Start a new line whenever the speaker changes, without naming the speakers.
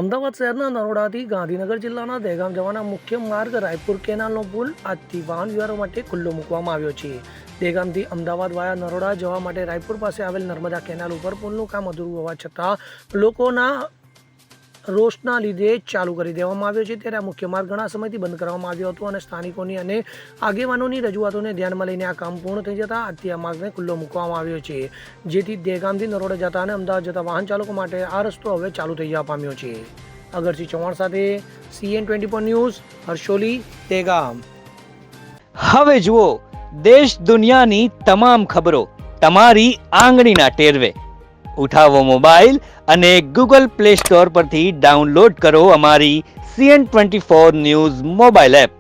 અમદાવાદ શહેરના નરોડાથી ગાંધીનગર જિલ્લાના દહેગામ જવાના મુખ્ય માર્ગ રાયપુર કેનાલનો પુલ આજથી વાહન વ્યવહાર માટે ખુલ્લો મૂકવામાં આવ્યો છે. દહેગામથી અમદાવાદ વાયા નરોડા જવા માટે રાયપુર પાસે આવેલ નર્મદા કેનાલ ઉપર પુલનું કામ અધૂરું હોવા છતાં લોકોના રોષના લીધે ચાલુ કરી દેવામાં આવ્યો છે. ત્યારે આ મુખ્ય માર્ગ ઘણા સમયથી બંધ કરવામાં આવ્યો હતો અને સ્થાનિકોની અને આગેવાનોની રજૂઆતોને ધ્યાનમાં લઈને આ કામ પૂર્ણ થઈ જતા આજથી આ માર્ગને ખુલ્લો મૂકવામાં આવ્યો છે, જેથી દહેગામથી નરોડા જતા અને અમદાવાદ જતા વાહન ચાલકો માટે આ રસ્તો હવે ચાલુ થઈ જવા પામ્યો છે. અગરસિંહ ચૌહાણ સાથે CN24 ન્યૂઝ, હર્ષોલી, દહેગામ.
હવે જુઓ દેશ દુનિયાની તમામ ખબરો તમારી આંગળીના ટેરવે. ઉઠાવો મોબાઈલ અને Google Play Store પરથી ડાઉનલોડ કરો અમારી CN24 ન્યૂઝ મોબાઈલ એપ.